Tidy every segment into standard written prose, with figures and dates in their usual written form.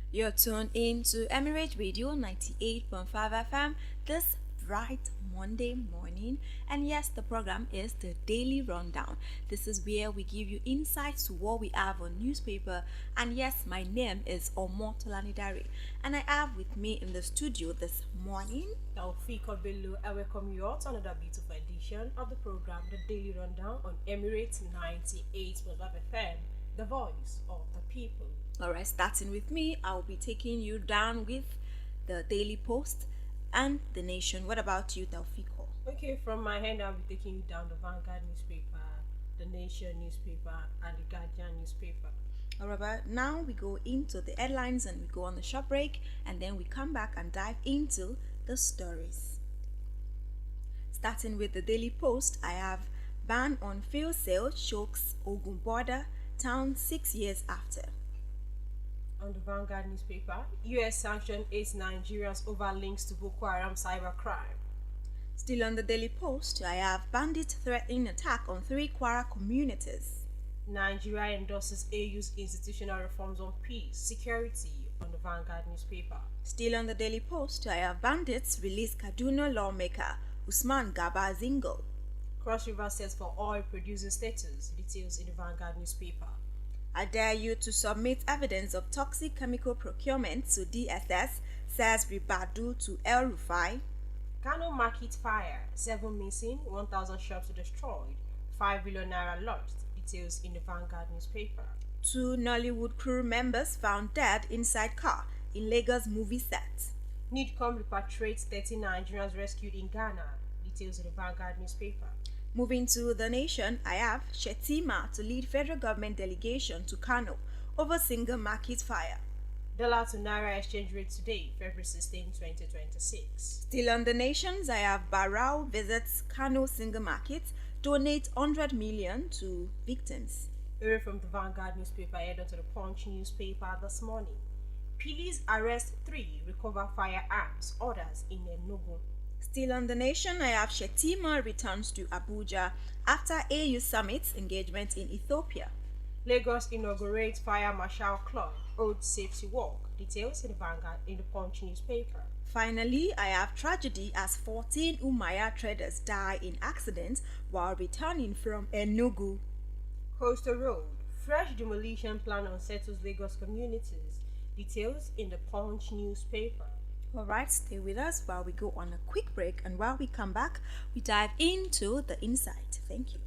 You're tuned in to Emirate Radio 98.5 FM this bright Monday morning. And yes, the program is the Daily Rundown. This is where we give you insights to what we have on newspaper. And yes, my name is Oomotolani. And I have with me in the studio this morning Taofeeqoh Bello, I welcome you all to another beautiful edition of the program, The Daily Rundown on Emirate 98.5 FM, the voice of the people. Alright, starting with me, I'll be taking you down with the Daily Post and The Nation. What about you, Taofeeqoh? Okay, from my hand, I'll be taking you down the Vanguard newspaper, the Nation newspaper, and the Guardian newspaper. Alright, now we go into the headlines and we go on the short break, and then we come back and dive into the stories. Starting with the Daily Post, I have ban on fuel sale shocks Ogun border town 6 years after. On the Vanguard newspaper, US sanction 8 Nigerians over links to Boko Haram cybercrime. Still on the Daily Post, I have bandit threatening attack on 3 Kwara communities. Nigeria endorses AU's institutional reforms on peace, security on the Vanguard newspaper. Still on the Daily Post, I have bandits release Kaduna lawmaker Usman Gaba Zingo. Cross River sets for oil producing status, details in the Vanguard newspaper. I dare you to submit evidence of toxic chemical procurement to DSS, says Ribadu to El Rufai. Kano market fire, 7 missing, 1,000 shops destroyed, 5 billion naira lost, details in the Vanguard newspaper. 2 Nollywood crew members found dead inside car in Lagos movie set. NIDCOM repatriates 13 Nigerians rescued in Ghana, details in the Vanguard newspaper. Moving to The Nation, I have Shetima to lead federal government delegation to Kano over single market fire. Dollar to Naira exchange rate today, February 16, 2026. Still on The Nations, I have Barao visits Kano single market, donate 100 million to victims. Away from the Vanguard newspaper, head on to the Punch newspaper this morning. Police arrest 3, recover firearms, orders in Enugu. Still on The Nation, I have Shetima returns to Abuja after AU summit engagement in Ethiopia. Lagos inaugurates Fire Marshal Club, Road Safety Walk. Details in the Vanguard in the Punch newspaper. Finally, I have tragedy as 14 Umaya traders die in accident while returning from Enugu. Coastal Road, fresh demolition plan unsettles Lagos communities. Details in the Punch newspaper. Alright, stay with us while we go on a quick break, and while we come back, we dive into the insight. Thank you.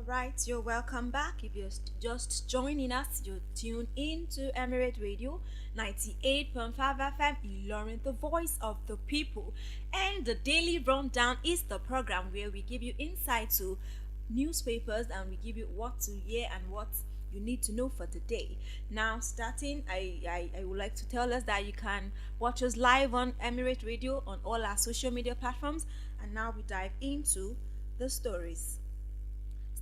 Right, you're welcome back. If you're just joining us, you're tuned in to Emirate Radio 98.5 FM Ilorin, the voice of the people. And the Daily Rundown is the program where we give you insight to newspapers and we give you what to hear and what you need to know for the day. Now, starting, I would like to tell us that you can watch us live on Emirate Radio on all our social media platforms. And now we dive into the stories.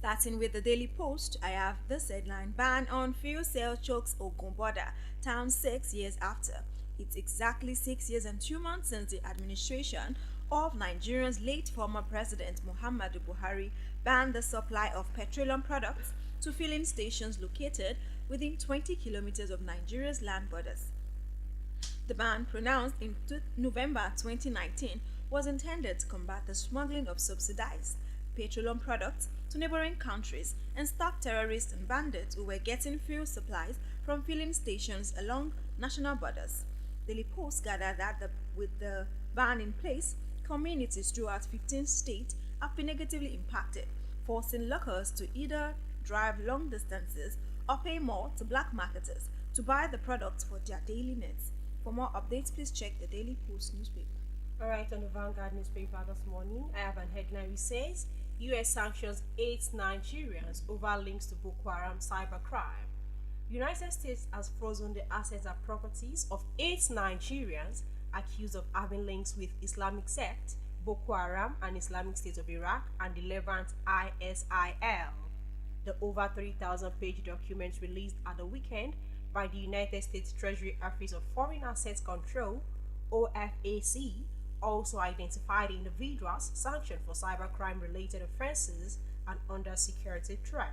Starting with the Daily Post, I have this headline: Ban on fuel sale chokes Ogun border, town 6 years after. It's exactly 6 years and 2 months since the administration of Nigeria's late former president Muhammadu Buhari banned the supply of petroleum products to filling stations located within 20 kilometers of Nigeria's land borders. The ban, pronounced in November 2019, was intended to combat the smuggling of subsidized petroleum products to neighboring countries and stop terrorists and bandits who were getting fuel supplies from filling stations along national borders. Daily Post gathered that with the ban in place, communities throughout 15 states have been negatively impacted, forcing locals to either drive long distances or pay more to black marketers to buy the products for their daily needs. For more updates, please check the Daily Post newspaper. Alright, on the Vanguard newspaper this morning, I have an headline which says US sanctions 8 Nigerians over links to Boko Haram cybercrime. United States has frozen the assets and properties of 8 Nigerians accused of having links with Islamic sect, Boko Haram and Islamic State of Iraq and the Levant ISIL. The over 3,000-page document released at the weekend by the United States Treasury Office of Foreign Assets Control, OFAC, also identified individuals sanctioned for cybercrime-related offenses and under security threat.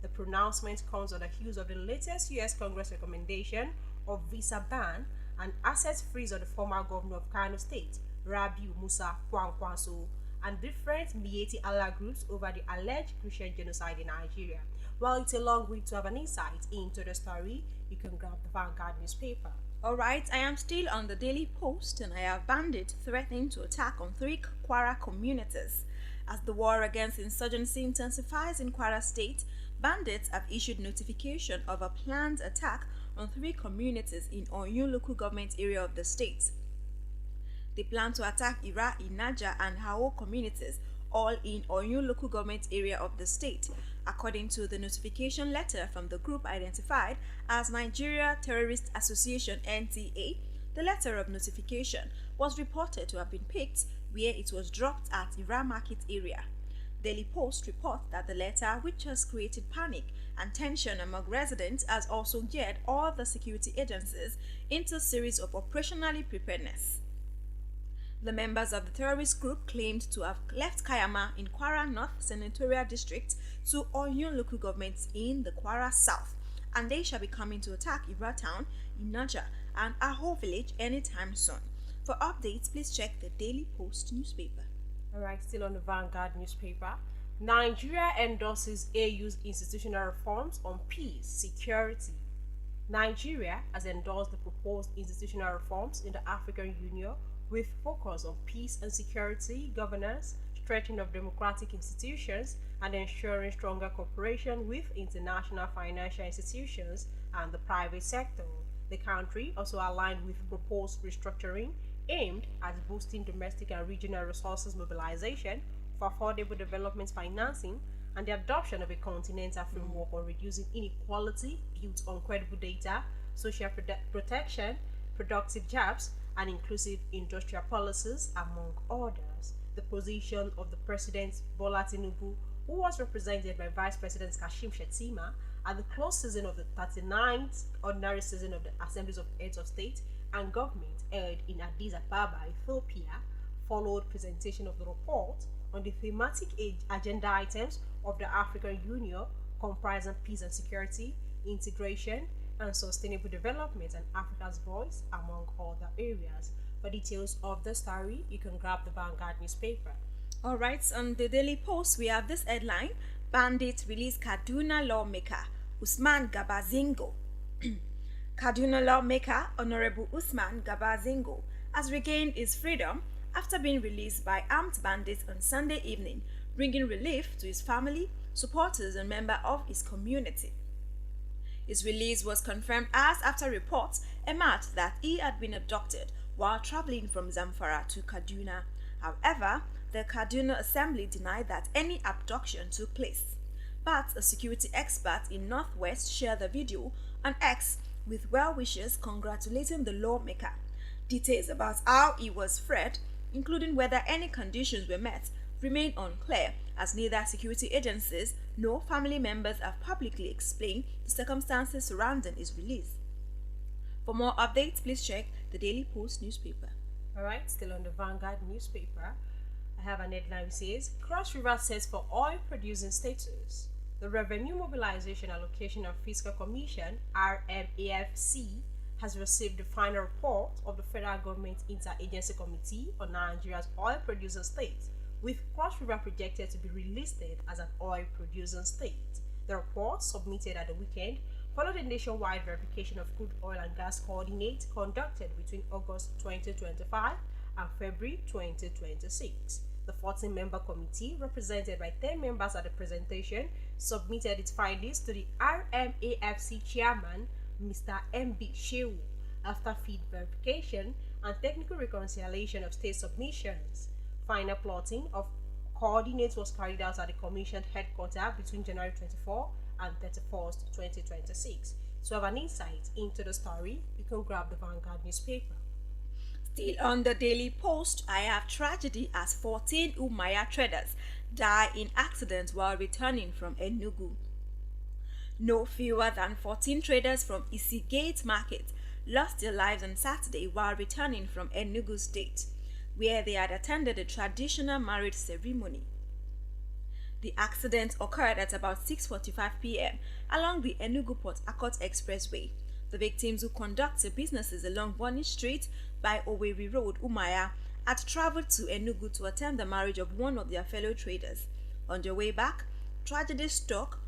The pronouncement comes on the heels of the latest U.S. Congress recommendation of visa ban and asset freeze on the former governor of Kano State, Rabiu Musa Kwankwaso, and different Miyetti Allah groups over the alleged Christian genocide in Nigeria. While it's a long way to have an insight into the story, you can grab the Vanguard newspaper. Alright, I am still on the Daily Post and I have bandits threatening to attack on 3 Kwara communities. As the war against insurgency intensifies in Kwara State, bandits have issued notification of a planned attack on 3 communities in Oyun local government area of the state. They plan to attack Ira, Inaja and Hao communities, all in Oyun local government area of the state, according to the notification letter from the group identified as Nigeria Terrorist Association (NTA). The letter of notification was reported to have been picked where it was dropped at Ira Market area. Daily Post reports that the letter, which has created panic and tension among residents, has also geared all the security agencies into a series of operationally preparedness. The members of the terrorist group claimed to have left Kayama in Kwara North Senatorial District to Oyun local governments in the Kwara South, and they shall be coming to attack Ira Town, Inaja, and Aho village anytime soon. For updates, please check the Daily Post newspaper. Alright, still on the Vanguard newspaper. Nigeria endorses AU's institutional reforms on peace, security. Nigeria has endorsed the proposed institutional reforms in the African Union with focus on peace and security, governance, strengthening of democratic institutions, and ensuring stronger cooperation with international financial institutions and the private sector. The country also aligned with proposed restructuring aimed at boosting domestic and regional resources mobilization for affordable development financing and the adoption of a continental framework on reducing inequality built on credible data, social protection, productive jobs, and inclusive industrial policies, among others. The position of the President Bola Tinubu, who was represented by Vice President Kashim Shettima at the close season of the 39th ordinary season of the Assemblies of Heads of State and Government held in Addis Ababa, Ethiopia, followed presentation of the report on the thematic agenda items of the African Union comprising peace and security, integration, and sustainable development and Africa's voice, among other areas. For details of the story, you can grab the Vanguard newspaper. Alright, on the Daily Post, we have this headline: Bandits release Kaduna lawmaker Usman Gabazingo. Kaduna lawmaker Honorable Usman Gabazingo has regained his freedom after being released by armed bandits on Sunday evening, bringing relief to his family, supporters, and members of his community. His release was confirmed as after reports emerged that he had been abducted while traveling from Zamfara to Kaduna. However, the Kaduna Assembly denied that any abduction took place. But a security expert in Northwest shared the video on X with well wishes congratulating the lawmaker. Details about how he was freed, including whether any conditions were met, remain unclear, as neither security agencies no family members have publicly explained the circumstances surrounding his release. For more updates, please check the Daily Post newspaper. Alright, still on the Vanguard newspaper, I have an headline which says Cross River sets for oil producing status. The Revenue Mobilization Allocation and Fiscal Commission (RMAFC) has received the final report of the Federal Government Interagency Committee on Nigeria's oil producing state, with Cross River projected to be relisted as an oil producing state. The report, submitted at the weekend, followed a nationwide verification of crude oil and gas coordinate conducted between August 2025 and February 2026. The 14-member committee, represented by 10 members at the presentation, submitted its findings to the RMAFC chairman, Mr. M.B. Shehu, after feed verification and technical reconciliation of state submissions. Final plotting of coordinates was carried out at the Commission headquarters between January 24 and 31st, 2026. To have an insight into the story, you can grab the Vanguard newspaper. Still on the Daily Post, I have tragedy as 14 Umaya traders die in accident while returning from Enugu. No fewer than 14 traders from Isigate Market lost their lives on Saturday while returning from Enugu State, where they had attended a traditional marriage ceremony. The accident occurred at about 6:45 p.m. along the Enugu-Port Harcourt Expressway. The victims, who conduct their businesses along Bonny Street by Owerri Road, Umaya, had traveled to Enugu to attend the marriage of one of their fellow traders. On their way back, tragedy struck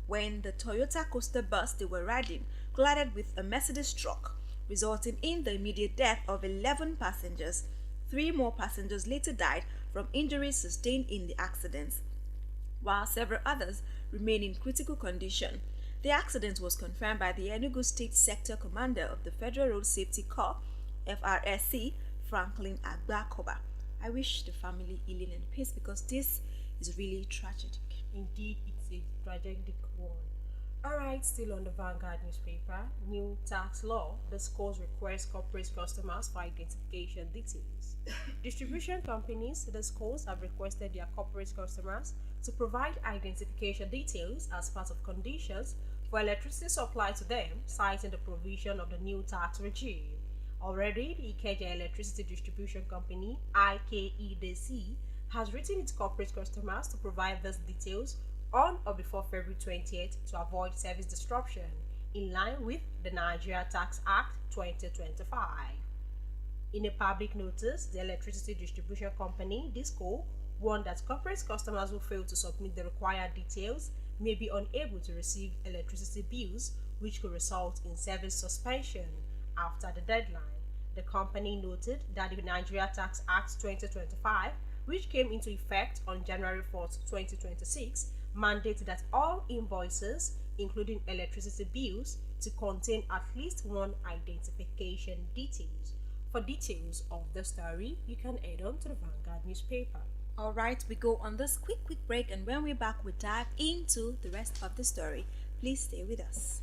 when the Toyota coaster bus they were riding collided with a Mercedes truck, resulting in the immediate death of 11 passengers. 3 more passengers later died from injuries sustained in the accidents, while several others remain in critical condition. The accident was confirmed by the Enugu State Sector Commander of the Federal Road Safety Corps, FRSC, Franklin Agbakoba. I wish the family healing and peace, because this is really tragic. Indeed, it's a tragic one. Alright, still on the Vanguard newspaper, new tax law disclose requires corporate customers for identification details. Distribution companies, the schools, have requested their corporate customers to provide identification details as part of conditions for electricity supply to them, citing the provision of the new tax regime. Already, the Ikeja Electricity Distribution Company (IKEDC) has written its corporate customers to provide these details on or before February 20th to avoid service disruption, in line with the Nigeria Tax Act 2025. In a public notice, the Electricity Distribution Company (DISCO) warned that corporate customers who fail to submit the required details may be unable to receive electricity bills, which could result in service suspension after the deadline. The company noted that the Nigeria Tax Act 2025, which came into effect on January 4, 2026, mandated that all invoices, including electricity bills, to contain at least one identification details. For details of the story, you can head on to the Vanguard newspaper. Alright, we go on this quick break, and when we're back, we dive into the rest of the story. Please stay with us.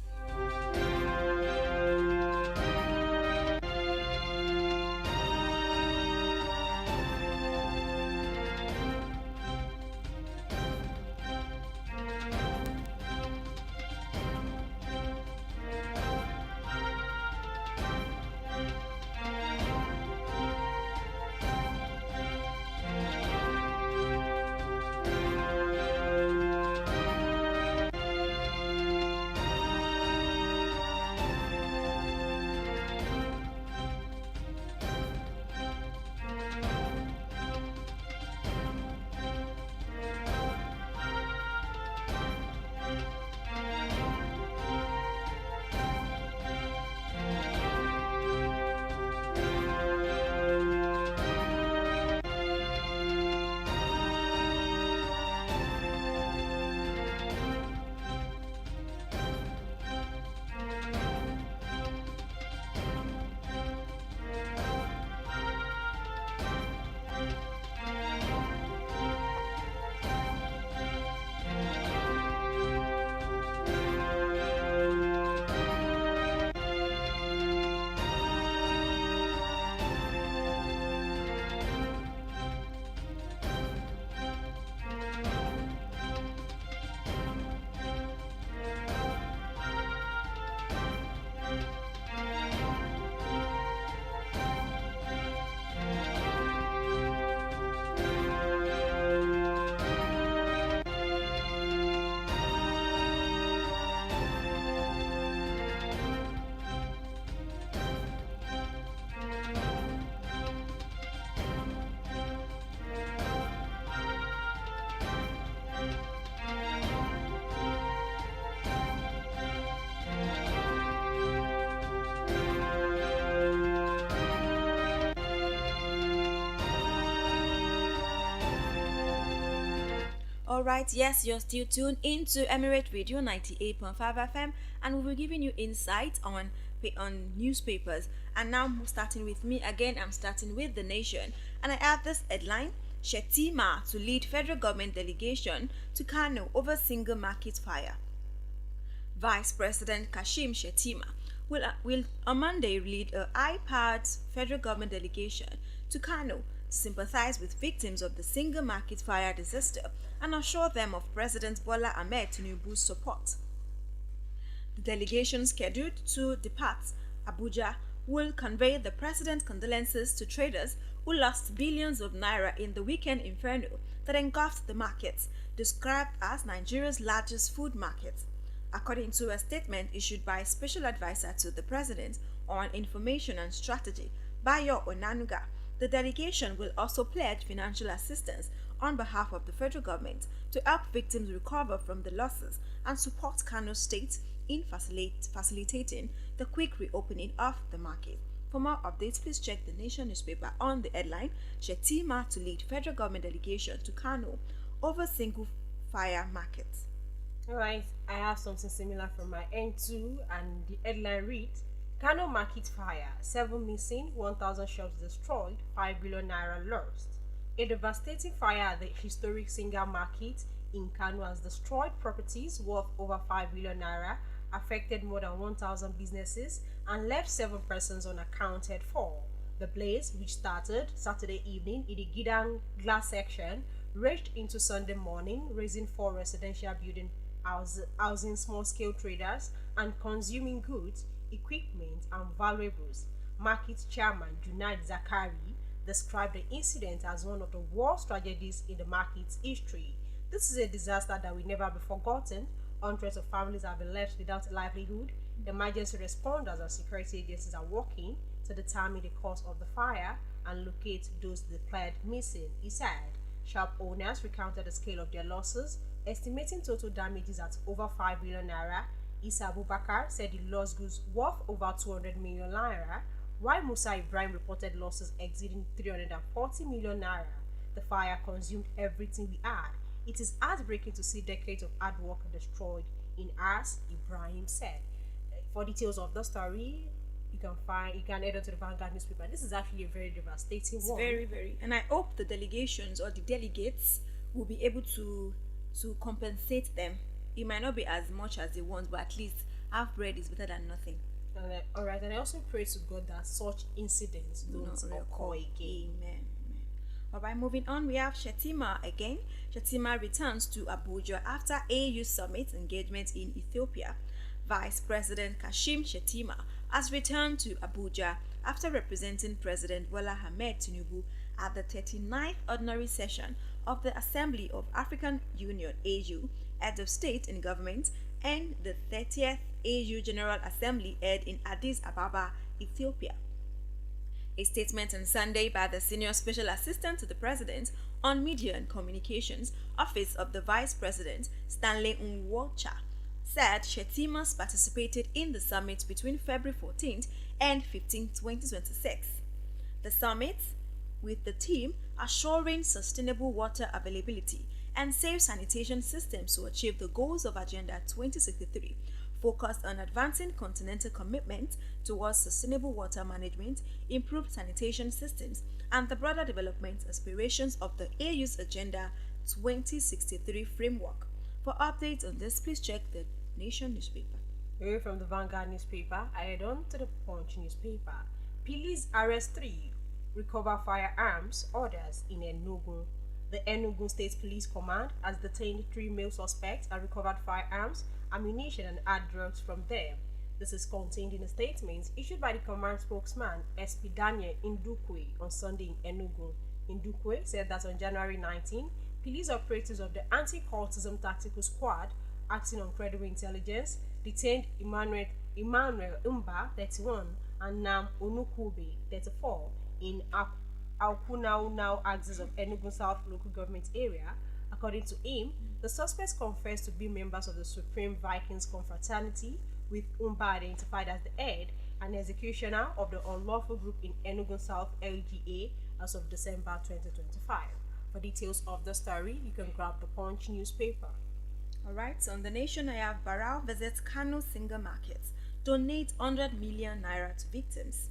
Alright, yes, you're still tuned into Emirate Radio 98.5 FM, and we'll be giving you insight on newspapers. And now, starting with me again, I'm starting with The Nation, and I have this headline: Shetima to lead federal government delegation to Kano over single market fire. Vice President Kashim Shettima will on Monday lead a high-powered federal government delegation to Kano to sympathize with victims of the single market fire disaster and assure them of President Bola Ahmed Tinubu's support. The delegation scheduled to depart Abuja will convey the president's condolences to traders who lost billions of naira in the weekend inferno that engulfed the markets, described as Nigeria's largest food market. According to a statement issued by Special Advisor to the President on Information and Strategy, Bayo Onanuga, the delegation will also pledge financial assistance on behalf of the federal government to help victims recover from the losses and support Kano State in facilitating the quick reopening of the market. For more updates, please check the Nation newspaper on the headline Shetima to lead federal government delegation to Kano over single fire market. Alright, I have something similar from my end too, and the headline reads Kano market fire, 7 missing, 1,000 shops destroyed, 5 billion naira lost. A devastating fire at the historic single market in Kano has destroyed properties worth over 5 billion naira, affected more than 1,000 businesses, and left 7 persons unaccounted for. The blaze, which started Saturday evening in the Gidang glass section, raged into Sunday morning, raising 4 residential buildings, housing small-scale traders and consuming goods, equipment, and valuables. Market chairman Junaid Zakari described the incident as one of the worst tragedies in the market's history. This is a disaster that will never be forgotten. Hundreds of families have been left without a livelihood. Emergency responders and security agencies are working to determine the cause of the fire and locate those declared missing, he said. Shop owners recounted the scale of their losses, estimating total damages at over 5 billion naira. Isa Abubakar said he lost goods worth over 200 million naira, while Musa Ibrahim reported losses exceeding 340 million naira. The fire consumed everything we had. It is heartbreaking to see decades of hard work destroyed in hours, Ibrahim said. For details of the story, you can head on to the Vanguard newspaper. This is actually a very devastating It's one. very, and I hope the delegations or the delegates will be able to compensate them. It might not be as much as they want, but at least half bread is better than nothing. Alright, and I also pray to God that such incidents Do don't not occur again. Amen. Alright, moving on, we have Shetima again. Shetima returns to Abuja after AU summit engagement in Ethiopia. Vice President Kashim Shettima has returned to Abuja after representing President Bola Ahmed Tinubu at the 39th Ordinary Session of the Assembly of African Union AU, Heads of State and Government, and the 30th AU General Assembly held in Addis Ababa, Ethiopia. A statement on Sunday by the Senior Special Assistant to the President on Media and Communications, Office of the Vice President, Stanley Nwocha, said Shettima participated in the summit between February 14th and 15th, 2026. The summit, with the theme assuring sustainable water availability and safe sanitation systems to achieve the goals of Agenda 2063, focused on advancing continental commitment towards sustainable water management, improved sanitation systems, and the broader development aspirations of the AU's Agenda 2063 framework. For updates on this, please check the Nation newspaper. Away from the Vanguard newspaper, I head on to the Punch newspaper. Police arrest 3, recover firearms orders in Enugu. The Enugu State Police Command has detained 3 male suspects and recovered firearms, ammunition, and hard drugs from them. This is contained in a statement issued by the command spokesman SP Daniel Indukwe on Sunday in Enugu. Indukwe said that on January 19, police operatives of the Anti-Cultism Tactical Squad, acting on credible intelligence, detained Emmanuel Umba, 31, and Nam Onukube, 34, in Alpunau now axis of Enugu South local government area. According to him, the suspects confessed to be members of the Supreme Vikings Confraternity, with Umba identified as the head and executioner of the unlawful group in Enugu South LGA as of December 2025. For details of the story, you can grab the Punch newspaper. Alright, so on the nation, I have Barao visits Kano single markets, donate 100 million naira to victims.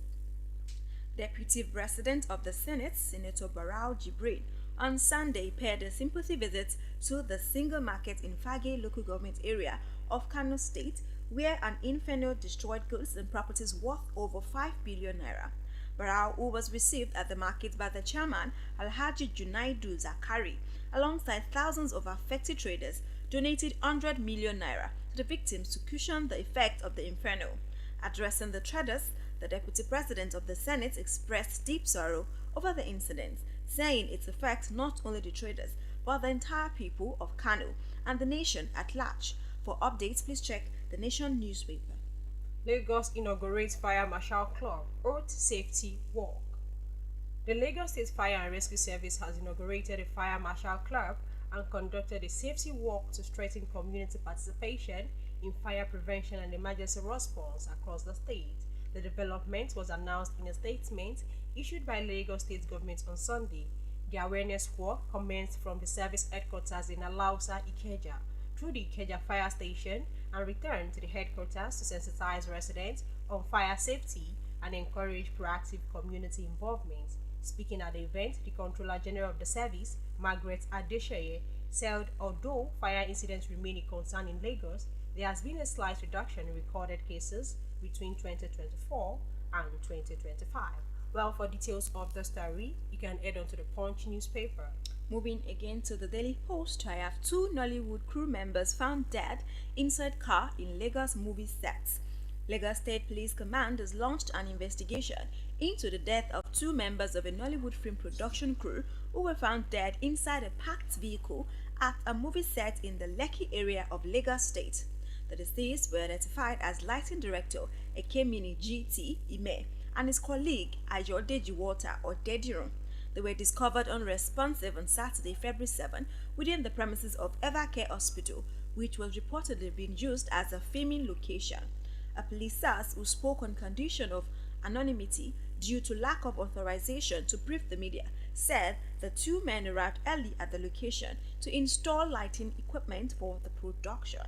Deputy President of the Senate, Senator Barao Jibrin, on Sunday paid a sympathy visit to the single market in Fage local government area of Kano State, where an inferno destroyed goods and properties worth over 5 billion naira. Barao, who was received at the market by the chairman Alhaji Junaidu Zakari, alongside thousands of affected traders, donated 100 million naira to the victims to cushion the effect of the inferno. Addressing the traders, the Deputy President of the Senate expressed deep sorrow over the incident, saying it affects not only the traders but the entire people of Kano and the nation at large. For updates, please check the Nation newspaper. Lagos inaugurates Fire Marshal Club Road Safety Walk. The Lagos State Fire and Rescue Service has inaugurated a Fire Marshal Club and conducted a safety walk to strengthen community participation in fire prevention and emergency response across the state. The development was announced in a statement issued by Lagos State Government on Sunday. The awareness walk commenced from the service headquarters in Alausa, Ikeja, through the Ikeja Fire Station and returned to the headquarters to sensitize residents on fire safety and encourage proactive community involvement. Speaking at the event, the Controller General of the service, Margaret Adesheye, said although fire incidents remain a concern in Lagos, there has been a slight reduction in recorded cases between 2024 and 2025. Well, for details of the story, you can head on to the Punch newspaper. Moving again to the Daily Post, I have two Nollywood crew members found dead inside car in Lagos movie sets. Lagos State Police Command has launched an investigation into the death of two members of a Nollywood film production crew who were found dead inside a parked vehicle at a movie set in the Lekki area of Lagos State. The deceased were identified as lighting director Ekemini GT Ime and his colleague Ayodeji Walter or Dediron. They were discovered unresponsive on Saturday, February 7, within the premises of Evercare Hospital, which was reportedly being used as a filming location. A police source who spoke on condition of anonymity due to lack of authorization to brief the media said the two men arrived early at the location to install lighting equipment for the production.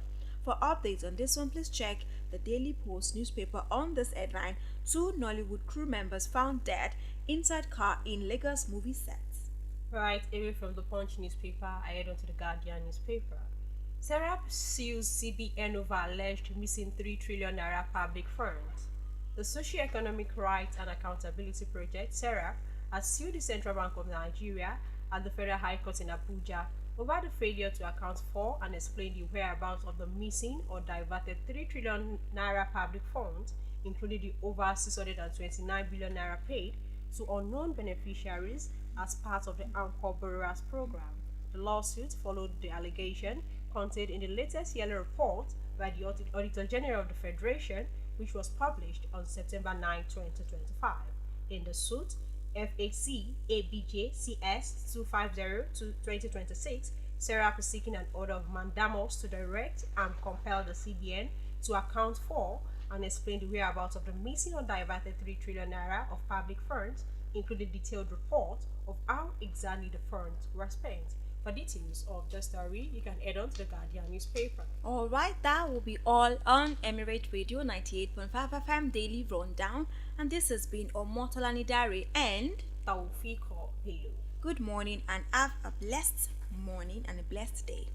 For updates on this one, please check the Daily Post newspaper on this headline: two Nollywood crew members found dead inside car in Lagos movie sets. Right, away from the Punch newspaper, I head on to the Guardian newspaper. Serap sues CBN over alleged missing 3 trillion naira public funds. The Socio-Economic Rights and Accountability Project, Serap, has sued the Central Bank of Nigeria at the Federal High Court in Abuja over the failure to account for and explain the whereabouts of the missing or diverted 3 trillion naira public funds, including the over 629 billion naira paid to unknown beneficiaries as part of the Anchor Borrowers Program. The lawsuit followed the allegation contained in the latest yearly report by the Auditor General of the Federation, which was published on September 9, 2025. In the suit, FAC ABJ CS 250-2026, Serap is seeking an order of mandamus to direct and compel the CBN to account for and explain the whereabouts of the missing or diverted 3 trillion naira of public funds, including detailed report of how exactly the funds were spent. For details of the story, you can head on to the Guardian newspaper. Alright, that will be all on Emirate Radio 98.5 FM Daily Rundown, and this has been Oomotolani Dare and Taofeeqoh Bello. good morning and have a blessed morning and a blessed day.